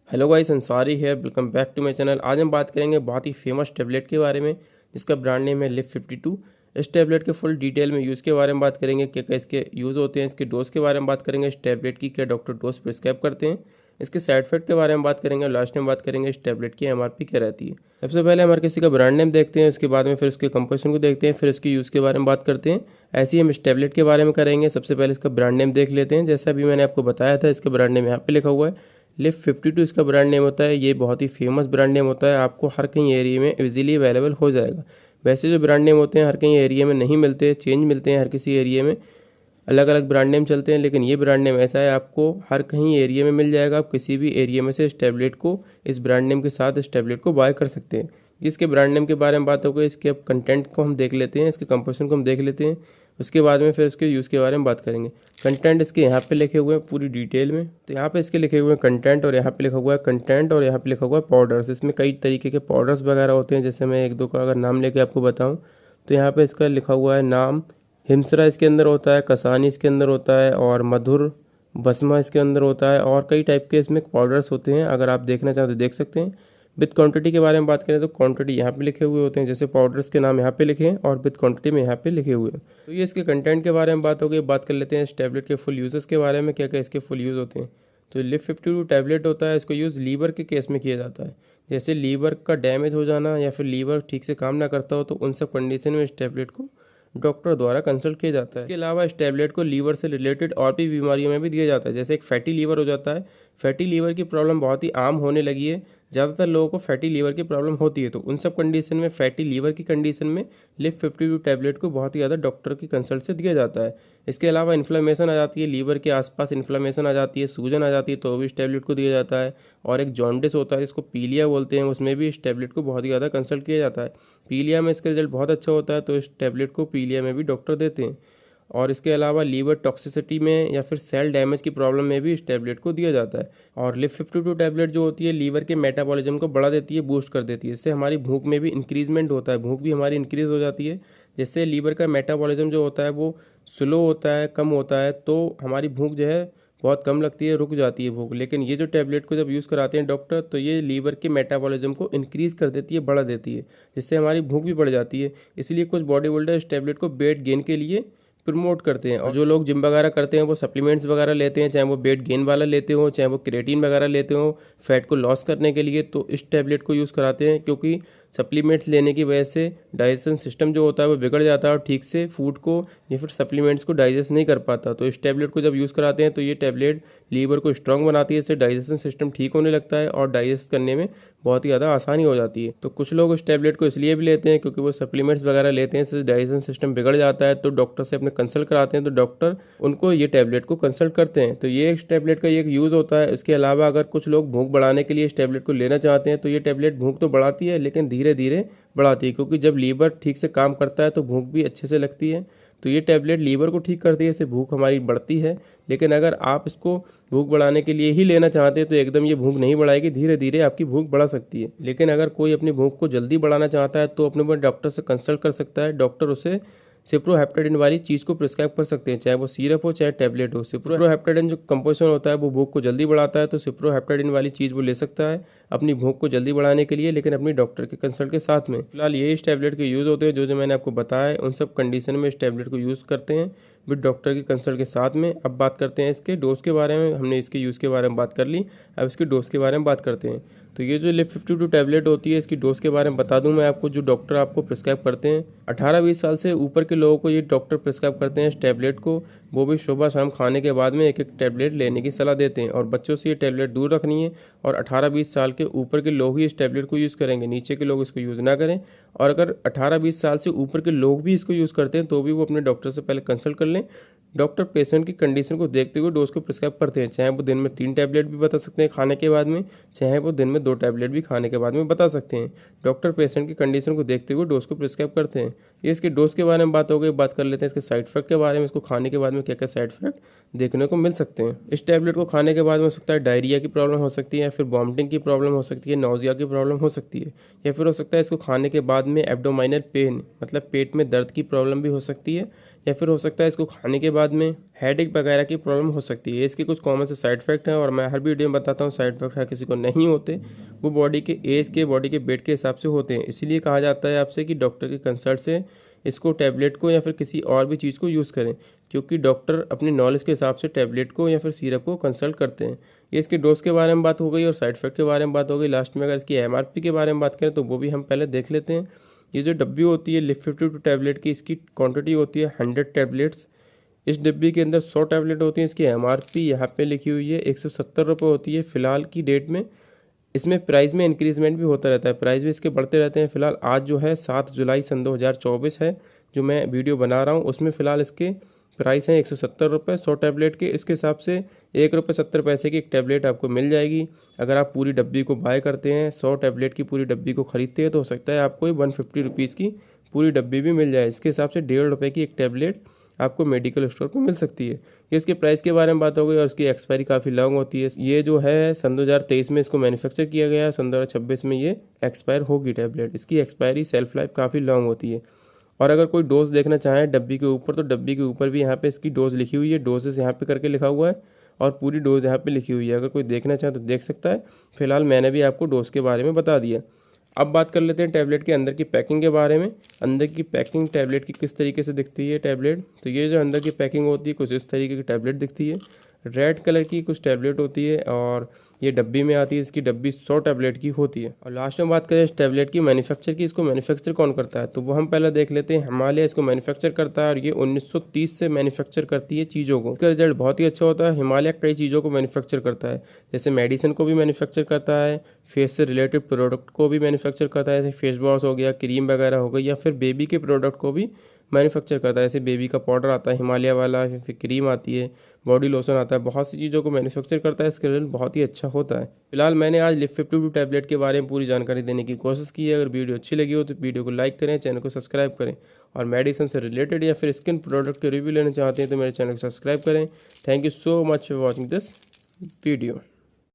Hello guys, Ansari है। Welcome back to my channel. आज हम बात करेंगे बहुत ही फेमस टैबलेट के बारे में जिसका ब्रांड नेम है लिव 52। इस टैबलेट के फुल डिटेल में यूज़ के बारे में बात करेंगे, क्या क्या इसके यूज़ होते हैं, इसके डोज के बारे में बात करेंगे, इस टैबलेट की क्या डॉक्टर डोज प्रिस्क्राइब करते हैं, इसके साइड इफेक्ट के बारे में बात करेंगे और लास्ट में बात करेंगे इस टैबलेट की एमआरपी क्या रहती है। सबसे पहले हमारे किसी का ब्रांड नेम देखते हैं, उसके बाद में फिर उसके कंपोजिशन को देखते हैं, फिर इसके यूज़ के बारे में बात करते हैं। ऐसे ही हम इस टैबलेट के बारे में करेंगे। सबसे पहले इसका ब्रांड नेम देख लेते हैं। जैसा अभी मैंने आपको बताया था, इसका ब्रांड नेम यहाँ पे लिखा हुआ है, लिव 52 इसका ब्रांड नेम होता है। ये बहुत ही फेमस ब्रांड नेम होता है, आपको हर कहीं एरिया में इजीली अवेलेबल हो जाएगा। वैसे जो ब्रांड नेम होते हैं हर कहीं एरिया में नहीं मिलते, चेंज मिलते हैं, हर किसी एरिया में अलग अलग ब्रांड नेम चलते हैं, लेकिन ये ब्रांड नेम ऐसा है आपको हर कहीं एरिया में मिल जाएगा। आप किसी भी एरिया में से इस टैबलेट को, इस ब्रांड नेम के साथ इस टैबलेट को बाय कर सकते हैं। इसके ब्रांड नेम के बारे में बात हो गई, इसके अब कंटेंट को हम देख लेते हैं, इसके कंपोजिशन को हम देख लेते हैं, उसके बाद में फिर इसके यूज़ के बारे में बात करेंगे। कंटेंट इसके यहाँ पे लिखे हुए हैं पूरी डिटेल में, तो यहाँ पे इसके लिखे हुए हैं कंटेंट, और यहाँ पे लिखा हुआ है कंटेंट, और यहाँ पे लिखा हुआ है पाउडर्स। इसमें कई तरीके के पाउडर्स वगैरह होते हैं, जैसे मैं एक दो का अगर नाम लेके आपको बताऊँ तो यहाँ पे इसका लिखा हुआ है नाम, हिमसरा इसके अंदर होता है, कसानी इसके अंदर होता है, और मधुर भस्मा इसके अंदर होता है, और कई टाइप के इसमें पाउडर्स होते हैं। अगर आप देखना चाहें तो देख सकते हैं। विद क्वांटिटी के बारे में बात करें तो क्वांटिटी यहाँ पे लिखे हुए होते हैं, जैसे पाउडर्स के नाम यहाँ पे लिखे हैं और विद क्वांटिटी में यहाँ पे लिखे हुए हैं। तो ये इसके कंटेंट के बारे में बात हो गई। बात कर लेते हैं इस टैबलेट के फुल यूजेस के बारे में, क्या क्या इसके फुल यूज़ होते हैं। तो लिव 52 टैबलेट होता है, इसको यूज़ लीवर के केस में किया जाता है। जैसे लीवर का डैमेज हो जाना या फिर लीवर ठीक से काम ना करता हो, तो उन सब कंडीशन में इस टैबलेट को डॉक्टर द्वारा कंसल्ट किया जाता है। इसके अलावा इस टैबलेट को लीवर से रिलेटेड और भी बीमारियों में भी दिया जाता है। जैसे एक फैटी लीवर हो जाता है, फैटी लीवर की प्रॉब्लम बहुत ही आम होने लगी है, ज़्यादातर लोगों को फैटी लीवर की प्रॉब्लम होती है। तो उन सब कंडीशन में, फैटी लीवर की कंडीशन में लिव 52 टैबलेट को बहुत ही ज़्यादा डॉक्टर की कंसल्ट से दिया जाता है। इसके अलावा इन्फ्लेमेशन आ जाती है, लीवर के आसपास इन्फ्लेमेशन आ जाती है, सूजन आ जाती है, तो भी इस टैबलेट को दिया जाता है। और एक जॉन्डिस होता है जिसको पीलिया बोलते हैं, उसमें भी इस टैबलेट को बहुत ही ज़्यादा कंसल्ट किया जाता है। पीलिया में इसका रिजल्ट बहुत अच्छा होता है, तो इस टैबलेट को पीलिया में भी डॉक्टर देते हैं। और इसके अलावा लीवर टॉक्सिसिटी में या फिर सेल डैमेज की प्रॉब्लम में भी इस टैबलेट को दिया जाता है। और लिव 52 टैबलेट जो होती है लीवर के मेटाबॉलिज्म को बढ़ा देती है, बूस्ट कर देती है। इससे हमारी भूख में भी इंक्रीजमेंट होता है, भूख भी हमारी इंक्रीज हो जाती है। जिससे लीवर का मेटाबॉलिज्म जो होता है वो स्लो होता है, कम होता है, तो हमारी भूख जो है बहुत कम लगती है, रुक जाती है भूख। लेकिन ये जो टैबलेट को जब यूज़ कराते हैं डॉक्टर, तो ये लीवर के मेटाबॉलिज्म को इंक्रीज़ कर देती है, बढ़ा देती है, जिससे हमारी भूख भी बढ़ जाती है। इसलिए कुछ बॉडी बिल्डर इस टैबलेट को वेट गेन के लिए प्रमोट करते हैं। और जो लोग जिम वगैरह करते हैं वो सप्लीमेंट्स वगैरह लेते हैं, चाहे वो वेट गेन वाला लेते हो, चाहे वो क्रिएटिन वगैरह लेते हो फैट को लॉस करने के लिए, तो इस टैबलेट को यूज़ कराते हैं। क्योंकि सप्लीमेंट्स लेने की वजह से डाइजेशन सिस्टम जो होता है वो बिगड़ जाता है और ठीक से फूड को या फिर सप्लीमेंट्स को डाइजेस्ट नहीं कर पाता। तो इस टैबलेट को जब यूज़ कराते हैं तो ये टैबलेट लीवर को स्ट्रांग बनाती है, इससे डाइजेशन सिस्टम ठीक होने लगता है और डाइजेस्ट करने में बहुत ही ज़्यादा आसानी हो जाती है। तो कुछ लोग इस टैबलेट को इसलिए भी लेते हैं क्योंकि वो सप्लीमेंट्स वगैरह लेते हैं, इससे डाइजेशन सिस्टम बिगड़ जाता है, तो डॉक्टर से अपने कंसल्ट कराते हैं, तो डॉक्टर उनको ये टैबलेट को कंसल्ट करते हैं। तो ये इस टैबलेट का एक यूज़ होता है। इसके अलावा अगर कुछ लोग भूख बढ़ाने के लिए इस टैबलेट को लेना चाहते हैं, तो ये टैबलेट भूख तो बढ़ाती है लेकिन धीरे धीरे बढ़ाती है, क्योंकि जब लीवर ठीक से काम करता है तो भूख भी अच्छे से लगती है। तो ये टैबलेट लीवर को ठीक करती है, इससे भूख हमारी बढ़ती है। लेकिन अगर आप इसको भूख बढ़ाने के लिए ही लेना चाहते हैं तो एकदम ये भूख नहीं बढ़ाएगी, धीरे धीरे आपकी भूख बढ़ा सकती है। लेकिन अगर कोई अपनी भूख को जल्दी बढ़ाना चाहता है तो अपने डॉक्टर से कंसल्ट कर सकता है। डॉक्टर उसे सिप्रोहेप्टेडिन वाली चीज़ को प्रिस्क्राइब कर सकते हैं, चाहे वो सिरप हो चाहे टैबलेट हो। सिप्रोहेप्टेडिन जो कंपोजिशन होता है वो भूख को जल्दी बढ़ाता है, तो सिप्रोहेप्टेडिन वाली चीज़ वो ले सकता है अपनी भूख को जल्दी बढ़ाने के लिए, लेकिन अपनी डॉक्टर के कंसल्ट के साथ में। फिलहाल ये इस टैबलेट के यूज़ होते हैं जो मैंने आपको बताया है, उन सब कंडीशन में इस टैबलेट को यूज़ करते हैं विद डॉक्टर के कंसल्ट के साथ में। अब बात करते हैं इसके डोज के बारे में। हमने इसके यूज़ के बारे में बात कर ली, अब इसके डोज के बारे में बात करते हैं। तो ये जो लिव 52 टैबलेट होती है, इसकी डोज के बारे में बता दूं मैं आपको। जो डॉक्टर आपको प्रिस्क्राइब करते हैं, 18-20 साल से ऊपर के लोगों को ये डॉक्टर प्रिस्क्राइब करते हैं इस टैबलेट को। वो भी सुबह शाम खाने के बाद में एक एक टैबलेट लेने की सलाह देते हैं, और बच्चों से ये टैबलेट दूर रखनी है। और 18-20 साल के ऊपर के लोग ही इस टैबलेट को यूज़ करेंगे, नीचे के लोग इसको यूज़ ना करें। और अगर 18-20 साल से ऊपर के लोग भी इसको यूज़ करते हैं तो भी वो अपने डॉक्टर से पहले कंसल्ट कर लें। डॉक्टर पेशेंट की कंडीशन को देखते हुए डोज को प्रिस्क्राइब करते हैं, चाहे वो दिन में 3 टैबलेट भी बता सकते हैं खाने के बाद में, चाहे वो दिन में 2 टैबलेट भी खाने के बाद में बता सकते हैं। डॉक्टर पेशेंट की कंडीशन को देखते हुए डोज को प्रिस्क्राइब करते हैं। ये इसके डोज के बारे में बात हो गई। बात कर लेते हैं इसके साइड इफेक्ट के बारे में। इसको खाने के बाद में क्या क्या साइड इफेक्ट देखने को मिल सकते हैं। इस टैबलेट को खाने के बाद में हो सकता है डायरिया की प्रॉब्लम हो सकती है, या फिर वॉमिटिंग की प्रॉब्लम हो सकती है, नौजिया की प्रॉब्लम हो सकती है, या फिर हो सकता है इसको खाने के बाद में एब्डोमाइनल पेन मतलब पेट में दर्द की प्रॉब्लम भी हो सकती है, या फिर हो सकता है इसको खाने के बाद में हेडेक वगैरह की प्रॉब्लम हो सकती है। इसके कुछ कॉमन से साइड इफेक्ट हैं और मैं हर वीडियो में बताता हूँ साइड इफेक्ट हर किसी को नहीं होते, वो बॉडी के एज के बॉडी के वेट के हिसाब से होते हैं। इसीलिए कहा जाता है आपसे कि डॉक्टर के कंसल्ट से इसको टैबलेट को या फिर किसी और भी चीज़ को यूज़ करें, क्योंकि डॉक्टर अपनी नॉलेज के हिसाब से टैबलेट को या फिर सिरप को कंसल्ट करते हैं। ये इसके डोज के बारे में बात हो गई और साइड इफेक्ट के बारे में बात हो गई। लास्ट में अगर इसकी एमआरपी के बारे में बात करें तो वो भी हम पहले देख लेते हैं। ये जो डब्बी होती है लिव 52 टैबलेट की, इसकी क्वांटिटी होती है 100 टैबलेट्स। इस डिब्बी के अंदर 100 टैबलेट होती हैं। इसकी एमआरपी यहाँ पे लिखी हुई है 170 रुपये होती है फ़िलहाल की डेट में। इसमें प्राइस में इंक्रीजमेंट भी होता रहता है, प्राइस भी इसके बढ़ते रहते हैं। फिलहाल आज जो है 7 जुलाई सन 2024 है, जो मैं वीडियो बना रहा हूँ उसमें फ़िलहाल इसके प्राइस हैं 170 रुपये 100 टैबलेट के। इसके हिसाब से 1 रुपये 70 पैसे की एक टैबलेट आपको मिल जाएगी। अगर आप पूरी डब्बी को बाय करते हैं, 100 टैबलेट की पूरी डब्बी को ख़रीदते हैं, तो हो सकता है आपको 150 रुपीज़ की पूरी डब्बी भी मिल जाए। इसके हिसाब से 1.5 रुपये की एक टैबलेट आपको मेडिकल स्टोर पर मिल सकती है। ये इसके प्राइस के बारे में बात हो गई और इसकी एक्सपायरी काफ़ी लॉन्ग होती है। ये जो है सन 2023 में इसको मैन्युफैक्चर किया गया है, सन 2026 में ये एक्सपायर होगी टैबलेट। इसकी एक्सपायरी सेल्फ लाइफ काफ़ी लॉन्ग होती है। और अगर कोई डोज देखना चाहें डब्बी के ऊपर, तो डब्बी के ऊपर भी यहाँ पे इसकी डोज लिखी हुई है, डोजेस यहाँ पे करके लिखा हुआ है और पूरी डोज यहाँ पे लिखी हुई है। अगर कोई देखना चाहे तो देख सकता है। फिलहाल मैंने भी आपको डोज के बारे में बता दिया। अब बात कर लेते हैं टैबलेट के अंदर की पैकिंग के बारे में। अंदर की पैकिंग टैबलेट की किस तरीके से दिखती है टैबलेट, तो ये जो अंदर की पैकिंग होती है कुछ इस तरीके की टैबलेट दिखती है। रेड कलर की कुछ टैबलेट होती है और ये डब्बी में आती है। इसकी डब्बी 100 टैबलेट की होती है। और लास्ट में बात करें इस टैबलेट की मैन्युफैक्चर की, इसको मैन्युफैक्चर कौन करता है, तो वो हम पहले देख लेते हैं। हिमालय इसको मैन्युफैक्चर करता है और ये 1930 से मैन्युफैक्चर करती है चीज़ों को। इसका रिजल्ट बहुत ही अच्छा होता है। हिमालय कई चीज़ों को मैन्युफैक्चर करता है, जैसे मेडिसिन को भी मैन्युफैक्चर करता है, फेस से रिलेटेड प्रोडक्ट को भी मैन्युफैक्चर करता है, जैसे फेस वॉश हो गया, क्रीम वगैरह हो गई, या फिर बेबी के प्रोडक्ट को भी मैन्युफैक्चर करता है। जैसे बेबी का पाउडर आता है हिमालय वाला, फिर क्रीम आती है, बॉडी लोशन आता है, बहुत सी चीज़ों को मैन्युफैक्चर करता है। इसका रिजल्ट बहुत ही अच्छा होता है। फिलहाल मैंने आज लिव 52 टैबलेट के बारे में पूरी जानकारी देने की कोशिश की है। अगर वीडियो अच्छी लगी हो तो वीडियो को लाइक करें, चैनल को सब्सक्राइब करें, और मेडिसिन से रिलेटेड या फिर स्किन प्रोडक्ट के रिव्यू लेना चाहते हैं तो मेरे चैनल को सब्सक्राइब करें। Thank you so much for watching this video.